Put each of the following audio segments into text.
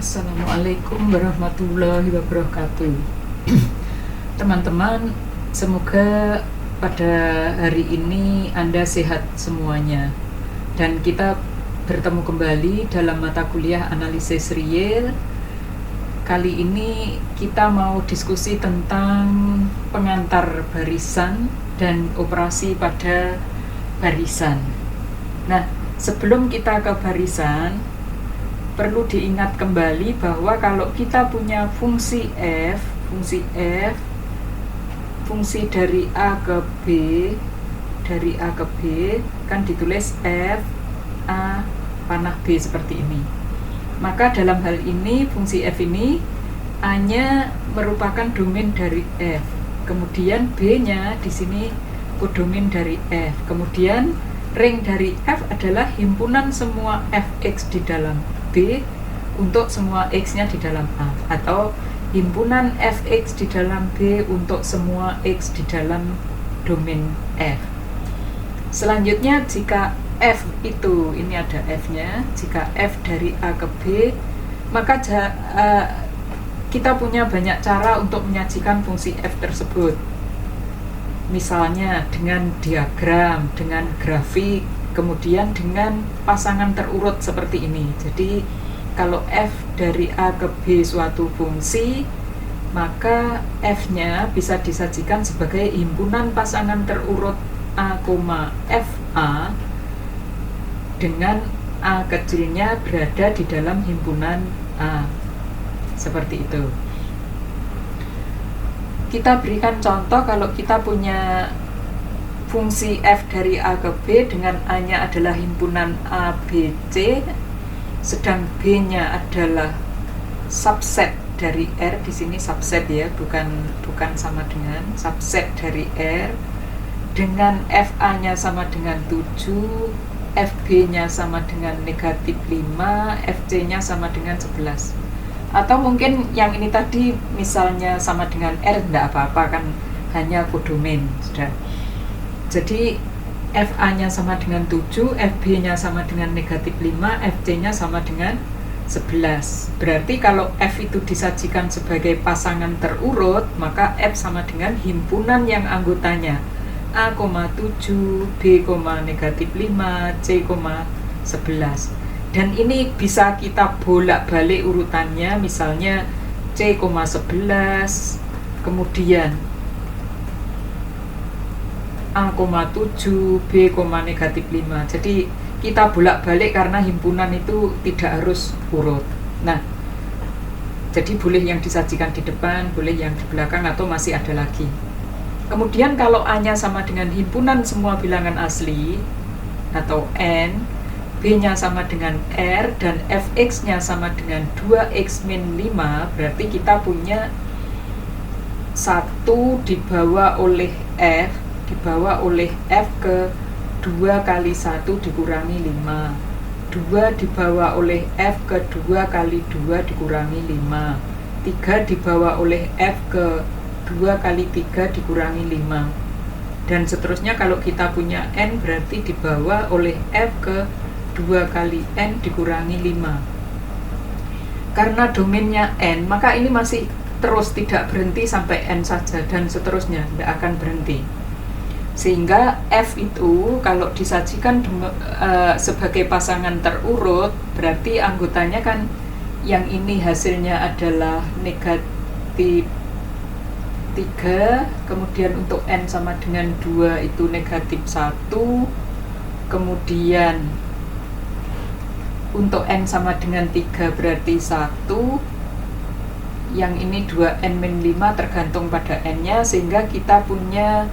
Assalamualaikum warahmatullahi wabarakatuh. Teman-teman, semoga pada hari ini Anda sehat semuanya. Dan kita bertemu kembali dalam mata kuliah analisis real. Kali ini kita mau diskusi tentang pengantar barisan dan operasi pada barisan. Nah, sebelum kita ke barisan, perlu diingat kembali bahwa kalau kita punya fungsi f dari A ke B, kan ditulis f A panah B seperti ini. Maka dalam hal ini fungsi f ini A-nya merupakan domain dari f, kemudian B-nya di sini kodomain dari f, kemudian ring dari f adalah himpunan semua fx di dalam B untuk semua x-nya di dalam A, atau himpunan fx di dalam B untuk semua x di dalam domain f. Selanjutnya, jika f itu, ini ada f-nya, jika f dari A ke B, maka kita punya banyak cara untuk menyajikan fungsi f tersebut. Misalnya dengan diagram, dengan grafik, kemudian dengan pasangan terurut seperti ini. Jadi kalau f dari A ke B suatu fungsi, maka f-nya bisa disajikan sebagai himpunan pasangan terurut A, FA dengan A kecilnya berada di dalam himpunan A. Seperti itu. Kita berikan contoh kalau kita punya fungsi f dari A ke B dengan A-nya adalah himpunan A, B, C, sedang B-nya adalah subset dari R. Di sini subset ya, bukan sama dengan subset dari R, dengan FA-nya sama dengan 7, FB-nya sama dengan negatif 5, FC-nya sama dengan 11. Atau mungkin yang ini tadi misalnya sama dengan R, tidak apa-apa, kan hanya kodomain sudah. Jadi FA-nya sama dengan 7, FB-nya sama dengan negatif 5, FC-nya sama dengan 11. Berarti kalau F itu disajikan sebagai pasangan terurut, maka F sama dengan himpunan yang anggotanya A, 7, B, negatif 5, C, 11. Dan ini bisa kita bolak-balik urutannya, misalnya C, 11, kemudian A, 7, B, negatif 5. Jadi kita bolak-balik karena himpunan itu tidak harus urut. Nah, jadi boleh yang disajikan di depan, boleh yang di belakang, atau masih ada lagi. Kemudian kalau A-nya sama dengan himpunan semua bilangan asli atau N, B-nya sama dengan R, dan Fx-nya sama dengan 2x min 5, berarti kita punya 1 dibawa oleh F ke 2 kali 1 dikurangi 5, 2 dibawa oleh F ke 2 kali 2 dikurangi 5, 3 dibawa oleh F ke 2 kali 3 dikurangi 5, dan seterusnya. Kalau kita punya N, berarti dibawa oleh F ke 2 kali N dikurangi 5. Karena domainnya N, maka ini masih terus, tidak berhenti sampai N saja, dan seterusnya, tidak akan berhenti. Sehingga F itu kalau disajikan sebagai pasangan terurut, berarti anggotanya kan yang ini hasilnya adalah negatif 3, kemudian untuk N sama dengan 2 itu negatif 1, kemudian untuk N sama dengan 3 berarti 1, yang ini 2N min 5 tergantung pada N-nya, sehingga kita punya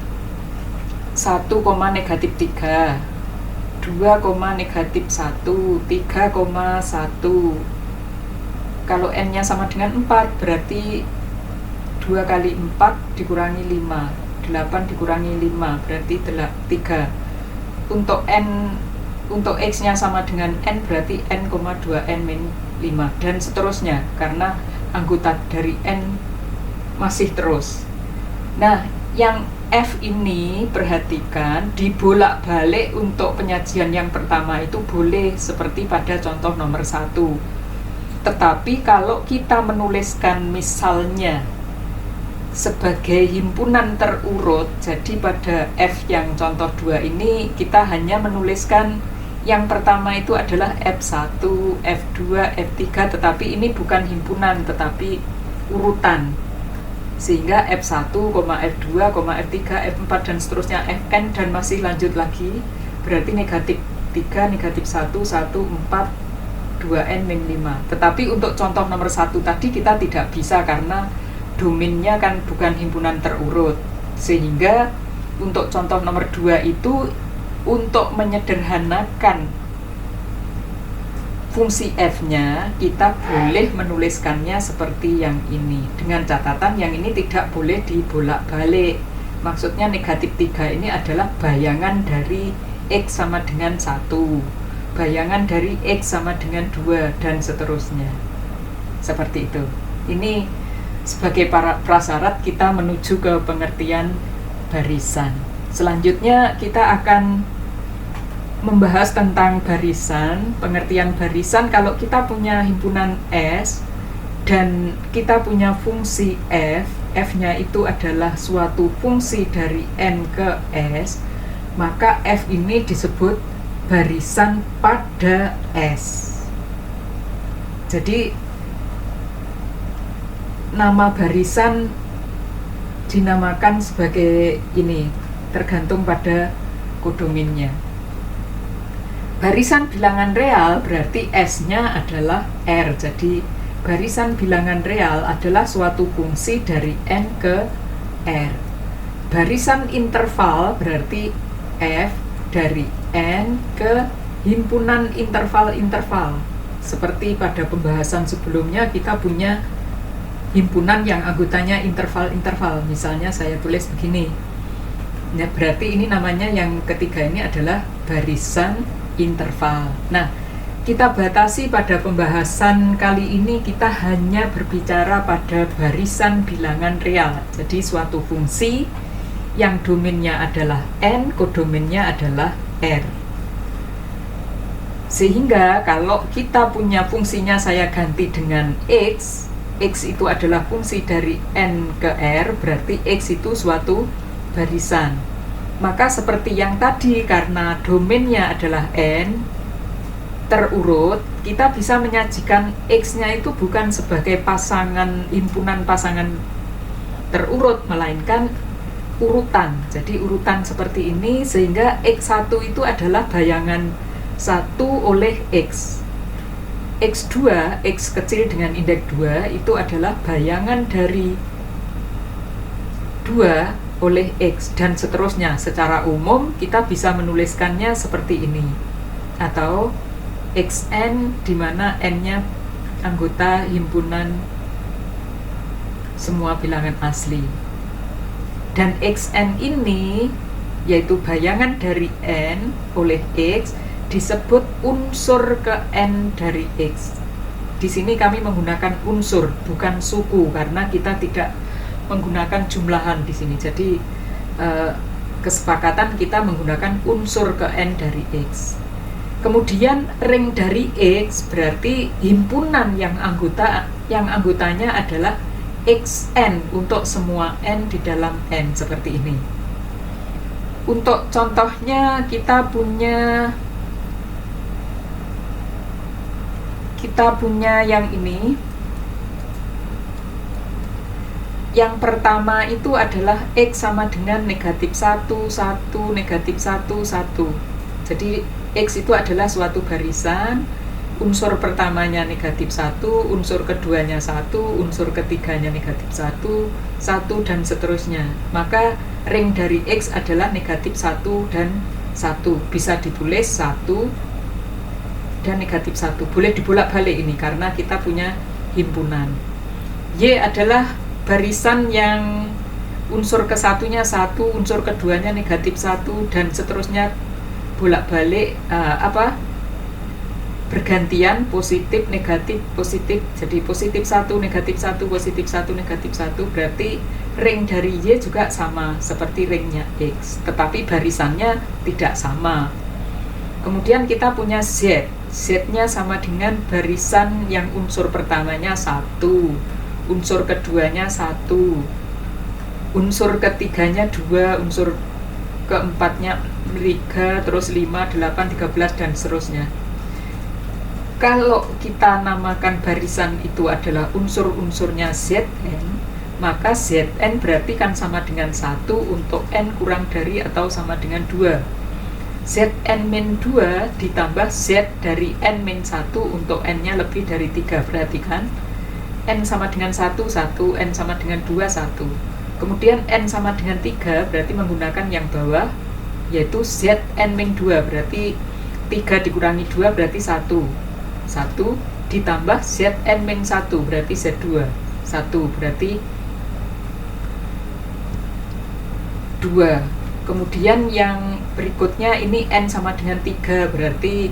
1, negatif 3, 2, negatif 1, 3,1. Kalau N-nya sama dengan 4 berarti 2 kali 4 dikurangi 5, 8 dikurangi 5 berarti 3. Untuk X-nya sama dengan N berarti N, 2N min 5, dan seterusnya, karena anggota dari N masih terus. Nah, yang F ini perhatikan, dibolak-balik untuk penyajian yang pertama itu boleh seperti pada contoh nomor 1. Tetapi kalau kita menuliskan misalnya sebagai himpunan terurut, jadi pada F yang contoh 2 ini kita hanya menuliskan yang pertama itu adalah F1, F2, F3, tetapi ini bukan himpunan tetapi urutan. Sehingga F1, F2, F3, F4 dan seterusnya, Fn dan masih lanjut lagi. Berarti negatif 3, negatif 1, 1, 4, 2n min 5. Tetapi untuk contoh nomor 1 tadi kita tidak bisa karena domainnya kan bukan himpunan terurut. Sehingga untuk contoh nomor 2 itu untuk menyederhanakan fungsi f-nya kita boleh menuliskannya seperti yang ini. Dengan catatan yang ini tidak boleh dibolak-balik. Maksudnya negatif 3 ini adalah bayangan dari X sama dengan 1, bayangan dari X sama dengan 2, dan seterusnya. Seperti itu. Ini sebagai prasyarat kita menuju ke pengertian barisan. Selanjutnya kita akan membahas tentang barisan. Pengertian barisan, kalau kita punya himpunan S dan kita punya fungsi F, F-nya itu adalah suatu fungsi dari N ke S, maka F ini disebut barisan pada S. Jadi nama barisan dinamakan sebagai ini, tergantung pada kodominnya. Barisan bilangan real berarti S-nya adalah R. Jadi barisan bilangan real adalah suatu fungsi dari N ke R. Barisan interval berarti F dari N ke himpunan interval-interval. Seperti pada pembahasan sebelumnya kita punya himpunan yang anggotanya interval-interval. Misalnya saya tulis begini. Nah, berarti ini namanya yang ketiga ini adalah barisan interval. Nah, kita batasi pada pembahasan kali ini kita hanya berbicara pada barisan bilangan real. Jadi suatu fungsi yang domainnya adalah N, kodomainnya adalah R. Sehingga kalau kita punya fungsinya saya ganti dengan X, X itu adalah fungsi dari N ke R, berarti X itu suatu barisan. Maka seperti yang tadi, karena domainnya adalah N, terurut, kita bisa menyajikan X-nya itu bukan sebagai pasangan, himpunan pasangan terurut, melainkan urutan. Jadi urutan seperti ini, sehingga X1 itu adalah bayangan 1 oleh X. X2, X kecil dengan indeks 2 itu adalah bayangan dari 2 oleh X, dan seterusnya. Secara umum kita bisa menuliskannya seperti ini, atau Xn di mana N-nya anggota himpunan semua bilangan asli. Dan Xn ini yaitu bayangan dari N oleh X disebut unsur ke N dari X. Di sini kami menggunakan unsur, bukan suku, karena kita tidak menggunakan jumlahan di sini. Jadi kesepakatan kita menggunakan unsur ke N dari X. Kemudian ring dari X berarti himpunan yang anggotanya adalah Xn untuk semua N di dalam N, seperti ini. Untuk contohnya kita punya yang ini. Yang pertama itu adalah X sama dengan negatif 1, 1, negatif 1, 1. Jadi X itu adalah suatu barisan, unsur pertamanya negatif 1, unsur keduanya 1, unsur ketiganya negatif 1, 1, dan seterusnya. Maka ring dari X adalah negatif 1 dan 1. Bisa ditulis 1 dan negatif 1. Boleh dibolak-balik ini karena kita punya himpunan. Y adalah barisan yang unsur ke-1-nya 1, unsur keduanya negatif 1, dan seterusnya bolak-balik bergantian positif, negatif, positif. Jadi positif 1, negatif 1, positif 1, negatif 1. Berarti ring dari Y juga sama seperti ringnya X, tetapi barisannya tidak sama. Kemudian kita punya Z. Z-nya sama dengan barisan yang unsur pertamanya 1, unsur keduanya 1, unsur ketiganya 2, unsur keempatnya 3, terus 5, 8, 13, dan seterusnya. Kalau kita namakan barisan itu adalah unsur-unsurnya Zn, maka Zn berarti kan sama dengan 1 untuk n kurang dari atau sama dengan 2. Zn-2 ditambah Z dari n-1 untuk n-nya lebih dari 3. Berarti kan n sama dengan 1, 1, n sama dengan 2, 1. Kemudian n sama dengan 3 berarti menggunakan yang bawah, yaitu Zn-2, berarti 3 dikurangi 2 berarti 1. 1 ditambah Zn-1 berarti Z2. 1 berarti 2. Kemudian yang berikutnya ini n sama dengan 3, berarti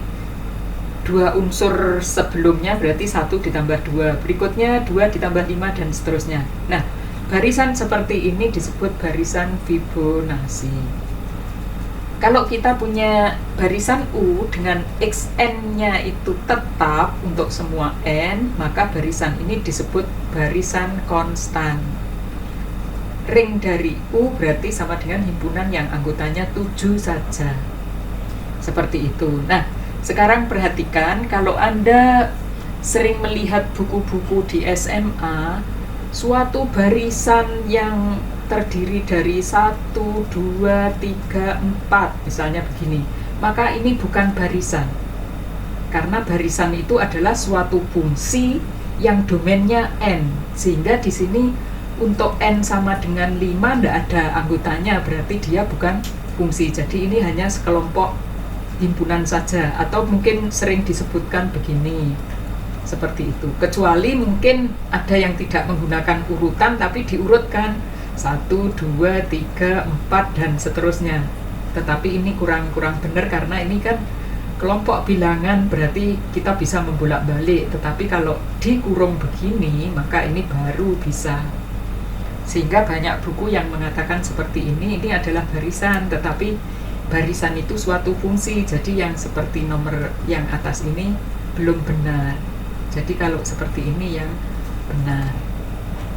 2 unsur sebelumnya berarti 1 ditambah 2. Berikutnya 2 ditambah 5 dan seterusnya. Nah, barisan seperti ini disebut barisan Fibonacci. Kalau kita punya barisan U dengan xn-nya itu tetap untuk semua n, maka barisan ini disebut barisan konstan. Ring dari U berarti sama dengan himpunan yang anggotanya 7 saja. Seperti itu. Nah, sekarang perhatikan, kalau Anda sering melihat buku-buku di SMA, suatu barisan yang terdiri dari 1, 2, 3, 4 misalnya begini, maka ini bukan barisan, karena barisan itu adalah suatu fungsi yang domainnya n, sehingga di sini untuk n sama dengan 5 tidak ada anggotanya, berarti dia bukan fungsi. Jadi ini hanya sekelompok himpunan saja, atau mungkin sering disebutkan begini, seperti itu. Kecuali mungkin ada yang tidak menggunakan urutan tapi diurutkan 1, 2, 3, 4 dan seterusnya. Tetapi ini kurang benar, karena ini kan kelompok bilangan, berarti kita bisa membolak-balik. Tetapi kalau dikurung begini, maka ini baru bisa. Sehingga banyak buku yang mengatakan seperti ini adalah barisan, tetapi barisan itu suatu fungsi. Jadi yang seperti nomor yang atas ini belum benar. Jadi kalau seperti ini yang benar.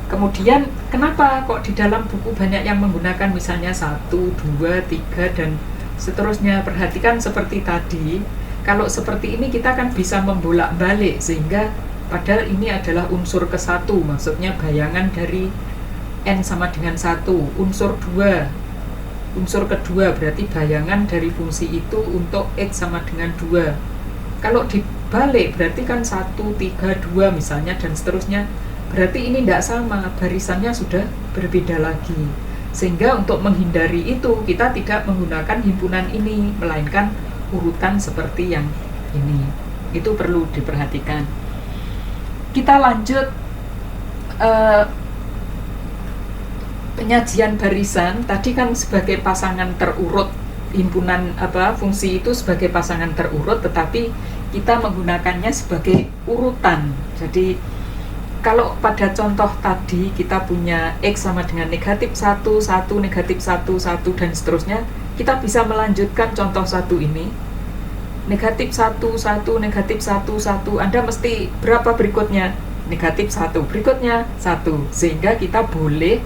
Kemudian kenapa kok di dalam buku banyak yang menggunakan misalnya 1, 2, 3 dan seterusnya? Perhatikan seperti tadi, kalau seperti ini kita kan bisa membolak-balik, sehingga padahal ini adalah unsur ke-1, maksudnya bayangan dari n sama dengan 1, unsur 2, unsur kedua berarti bayangan dari fungsi itu untuk x sama dengan 2. Kalau dibalik berarti kan 1, 3, 2 misalnya dan seterusnya, berarti ini tidak sama, barisannya sudah berbeda lagi. Sehingga untuk menghindari itu kita tidak menggunakan himpunan ini, melainkan urutan seperti yang ini. Itu perlu diperhatikan. Kita lanjut penyajian barisan. Tadi kan sebagai pasangan terurut, himpunan fungsi itu sebagai pasangan terurut, tetapi kita menggunakannya sebagai urutan. Jadi kalau pada contoh tadi kita punya x sama dengan negatif 1, 1, negatif 1, 1 dan seterusnya, kita bisa melanjutkan contoh 1 ini. Negatif 1, 1, negatif 1, 1, Anda mesti berapa berikutnya? Negatif 1, berikutnya 1. Sehingga kita boleh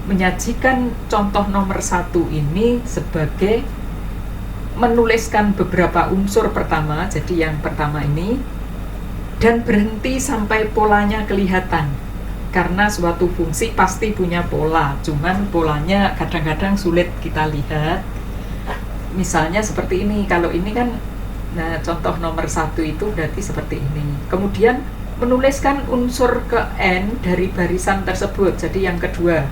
menyajikan contoh nomor 1 ini sebagai menuliskan beberapa unsur pertama, jadi yang pertama ini, dan berhenti sampai polanya kelihatan. Karena suatu fungsi pasti punya pola, cuman polanya kadang-kadang sulit kita lihat. Misalnya seperti ini, kalau ini kan, nah contoh nomor 1 itu berarti seperti ini. Kemudian menuliskan unsur ke n dari barisan tersebut, jadi yang kedua.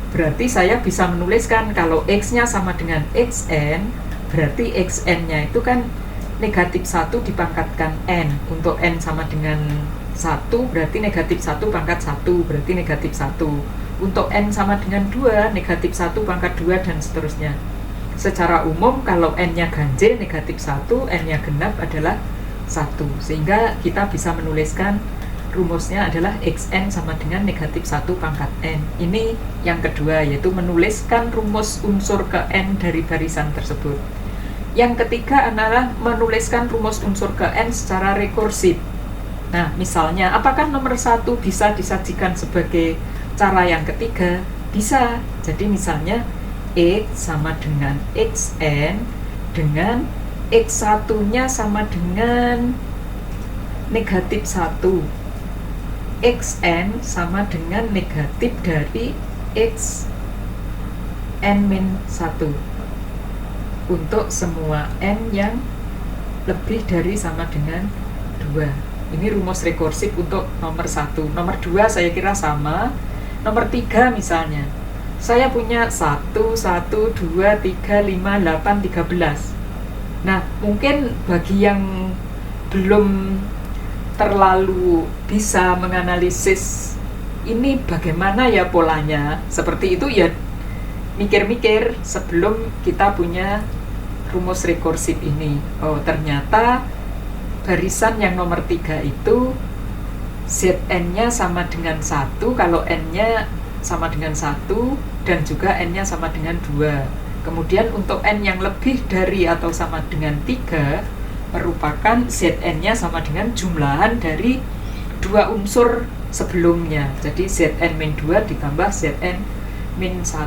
Berarti saya bisa menuliskan kalau x-nya sama dengan xn, berarti xn-nya itu kan negatif 1 dipangkatkan n. Untuk n sama dengan 1 berarti negatif 1 pangkat 1 berarti negatif 1. Untuk n sama dengan 2, negatif 1 pangkat 2 dan seterusnya. Secara umum kalau n-nya ganjil negatif 1, n-nya genap adalah 1. Sehingga kita bisa menuliskan rumusnya adalah xn sama dengan negatif 1 pangkat n. Ini yang kedua, yaitu menuliskan rumus unsur ke n dari barisan tersebut. Yang ketiga adalah menuliskan rumus unsur ke N secara rekursif. Nah, misalnya, apakah nomor 1 bisa disajikan sebagai cara yang ketiga? Bisa. Jadi misalnya, X sama dengan XN dengan X1-nya sama dengan negatif 1. XN sama dengan negatif dari XN-1 untuk semua N yang lebih dari sama dengan 2. Ini rumus rekursif untuk nomor 1. Nomor 2 saya kira sama. Nomor 3 misalnya, saya punya 1, 1, 2, 3, 5, 8, 13. Nah, mungkin bagi yang belum terlalu bisa menganalisis ini bagaimana ya polanya, seperti itu ya mikir-mikir sebelum kita punya rumus rekursif ini. Oh, ternyata barisan yang nomor 3 itu Zn-nya sama dengan 1 kalau N-nya sama dengan 1 dan juga N-nya sama dengan 2. Kemudian untuk N yang lebih dari atau sama dengan 3 merupakan Zn-nya sama dengan jumlahan dari 2 unsur sebelumnya. Jadi Zn-2 ditambah Zn-1.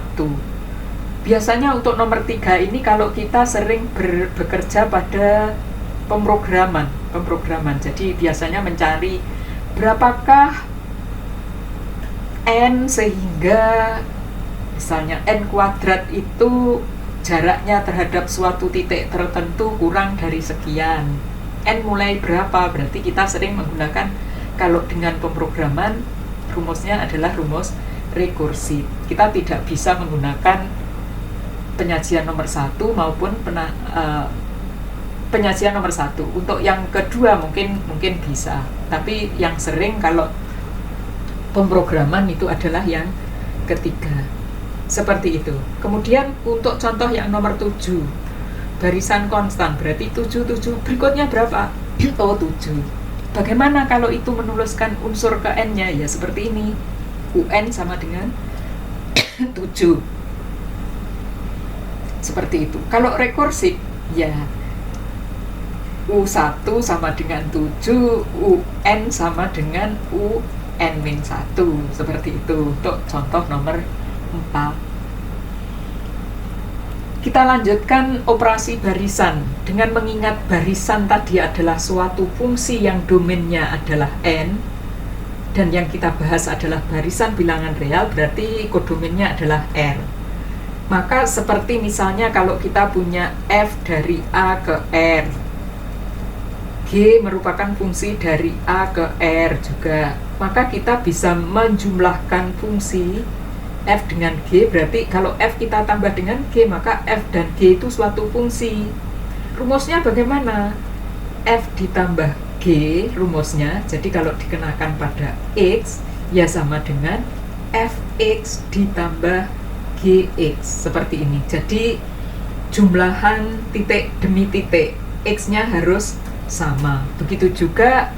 Biasanya untuk nomor 3 ini kalau kita sering bekerja pada pemrograman. Jadi biasanya mencari berapakah N sehingga misalnya N kuadrat itu jaraknya terhadap suatu titik tertentu kurang dari sekian. N mulai berapa? Berarti kita sering menggunakan, kalau dengan pemrograman rumusnya adalah rumus rekursif. Kita tidak bisa menggunakan penyajian nomor 1 maupun penyajian nomor 1. Untuk yang kedua mungkin bisa, tapi yang sering kalau pemrograman itu adalah yang ketiga. Seperti itu. Kemudian untuk contoh yang nomor 7, barisan konstan, berarti 7 berikutnya berapa? Oh, 7. Bagaimana kalau itu menuliskan unsur ke N-nya? Ya seperti ini, UN sama dengan 7. Seperti itu. Kalau rekursif, ya U1 sama dengan 7, UN sama dengan UN-1. Seperti itu untuk contoh nomor 4. Kita lanjutkan operasi barisan dengan mengingat barisan tadi adalah suatu fungsi yang domainnya adalah N, dan yang kita bahas adalah barisan bilangan real, berarti kodomainnya adalah R. Maka seperti misalnya kalau kita punya F dari A ke R, G merupakan fungsi dari A ke R juga, maka kita bisa menjumlahkan fungsi F dengan G. Berarti kalau F kita tambah dengan G, maka F dan G itu suatu fungsi. Rumusnya bagaimana? F ditambah G rumusnya, jadi kalau dikenakan pada X ya sama dengan Fx ditambah Gx, seperti ini. Jadi jumlahan titik demi titik X-nya harus sama. Begitu juga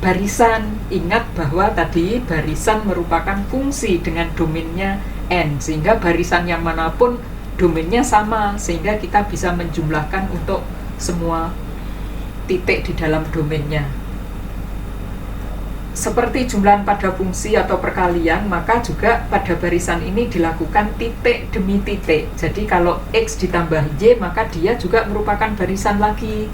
barisan, ingat bahwa tadi barisan merupakan fungsi dengan domainnya N, sehingga barisan yang manapun domainnya sama, sehingga kita bisa menjumlahkan untuk semua titik di dalam domainnya. Seperti jumlahan pada fungsi atau perkalian, maka juga pada barisan ini dilakukan titik demi titik. Jadi kalau X ditambah Y, maka dia juga merupakan barisan lagi.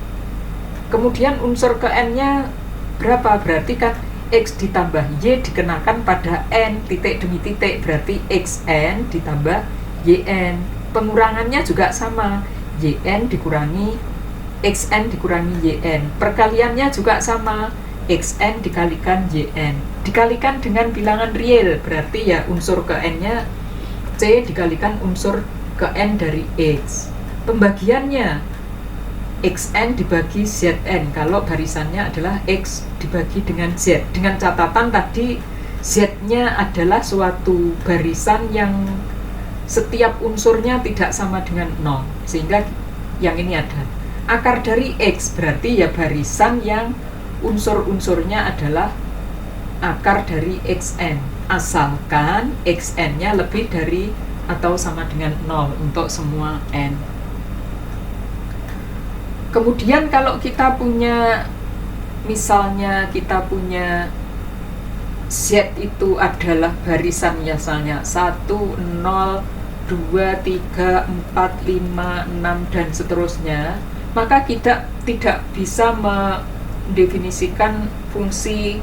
Kemudian unsur ke N-nya berapa? Berarti kan X ditambah Y dikenakan pada N titik demi titik, berarti XN ditambah YN. Pengurangannya juga sama, YN dikurangi XN dikurangi YN. Perkaliannya juga sama, XN dikalikan YN. Dikalikan dengan bilangan real, berarti ya unsur ke N-nya C dikalikan unsur ke N dari X. Pembagiannya XN dibagi ZN kalau barisannya adalah X dibagi dengan Z, dengan catatan tadi Z-nya adalah suatu barisan yang setiap unsurnya tidak sama dengan 0, sehingga yang ini ada akar dari X, berarti ya barisan yang unsur-unsurnya adalah akar dari XN, asalkan XN-nya lebih dari atau sama dengan 0 untuk semua N. Kemudian kalau kita punya, misalnya kita punya Z itu adalah barisan misalnya 1, 0, 2, 3, 4, 5, 6 dan seterusnya, maka kita tidak bisa mendefinisikan fungsi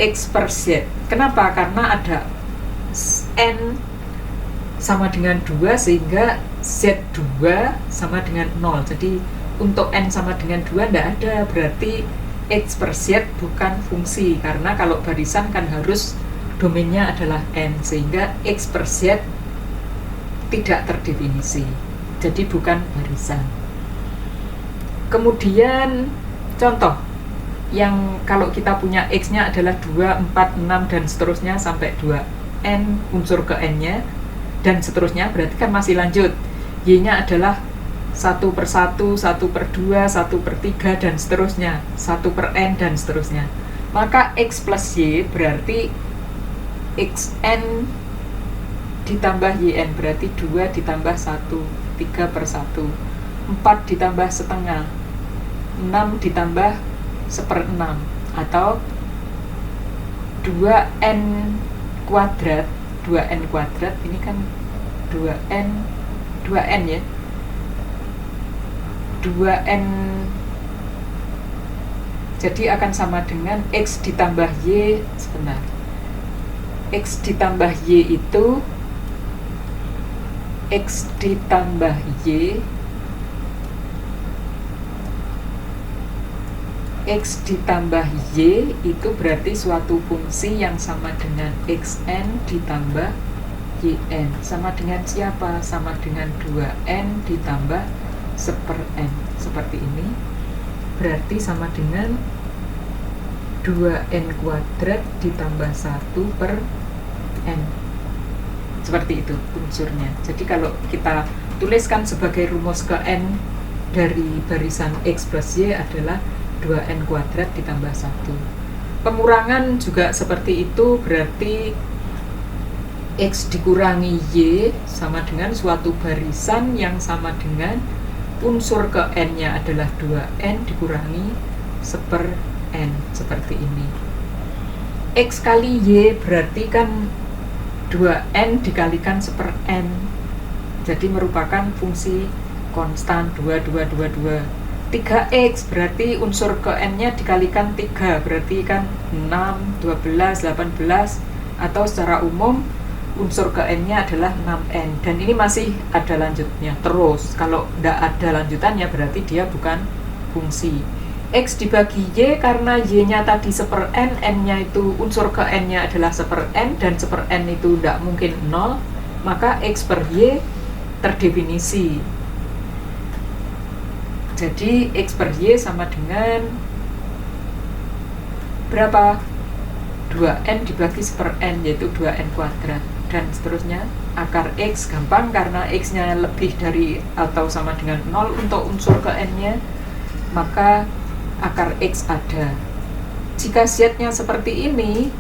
X per Z. Kenapa? Karena ada N sama dengan 2 sehingga Z2 sama dengan 0. Jadi untuk N sama dengan 2 tidak ada, berarti X per Z bukan fungsi, karena kalau barisan kan harus domainnya adalah N, sehingga X per Z tidak terdefinisi, jadi bukan barisan. Kemudian contoh yang kalau kita punya X-nya adalah 2, 4, 6 dan seterusnya sampai 2N unsur ke N-nya dan seterusnya, berarti kan masih lanjut. Y-nya adalah 1 per 1, 1 per 2, 1 per 3 dan seterusnya, 1 per N dan seterusnya. Maka X plus Y berarti XN ditambah YN, berarti 2 ditambah 1, 3 per 1, 4 ditambah setengah, 6 ditambah 1/6, atau 2N kuadrat. 2N kuadrat ini kan 2N ya, 2N, jadi akan sama dengan X ditambah Y, sebentar, X ditambah Y itu X ditambah Y, X ditambah Y itu berarti suatu fungsi yang sama dengan XN ditambah YN. Sama dengan siapa? Sama dengan 2N ditambah 1/N, seperti ini. Berarti sama dengan 2N kuadrat ditambah 1 per N. Seperti itu unsurnya. Jadi kalau kita tuliskan sebagai rumus ke N dari barisan X plus Y adalah 2N kuadrat ditambah 1. Pengurangan juga seperti itu, berarti X dikurangi Y sama dengan suatu barisan yang sama dengan unsur ke N-nya adalah 2N dikurangi 1/N, seperti ini. X kali Y berarti kan 2N dikalikan 1/N, jadi merupakan fungsi konstan 2, 2, 2, 2. 3X berarti unsur ke N-nya dikalikan 3, berarti kan 6, 12, 18, atau secara umum unsur ke N-nya adalah 6N, dan ini masih ada lanjutnya terus. Kalau tidak ada lanjutannya berarti dia bukan fungsi. X dibagi Y, karena Y-nya tadi 1/N, N-nya itu unsur ke N-nya adalah 1/N, dan 1/N itu tidak mungkin 0, maka X per Y terdefinisi. Jadi X per Y sama dengan berapa? 2N dibagi 1/N, yaitu 2N kuadrat, dan seterusnya. Akar X gampang karena X-nya lebih dari atau sama dengan 0 untuk unsur ke N-nya, maka akar X ada. Jika Z-nya seperti ini,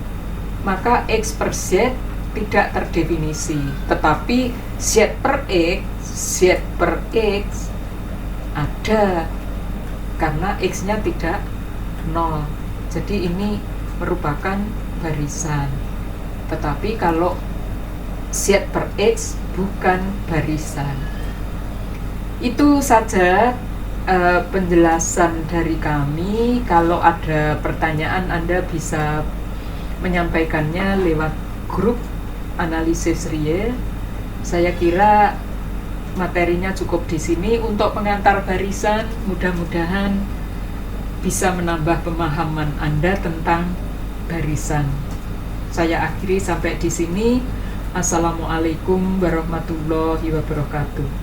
maka X per Z tidak terdefinisi, tetapi Z per X ada karena X-nya tidak 0. Jadi ini merupakan barisan. Tetapi kalau Z per X bukan barisan. Itu saja penjelasan dari kami. Kalau ada pertanyaan, Anda bisa menyampaikannya lewat grup analisis real. Saya kira materinya cukup di sini untuk pengantar barisan. Mudah-mudahan bisa menambah pemahaman Anda tentang barisan. Saya akhiri sampai di sini. Assalamualaikum warahmatullahi wabarakatuh.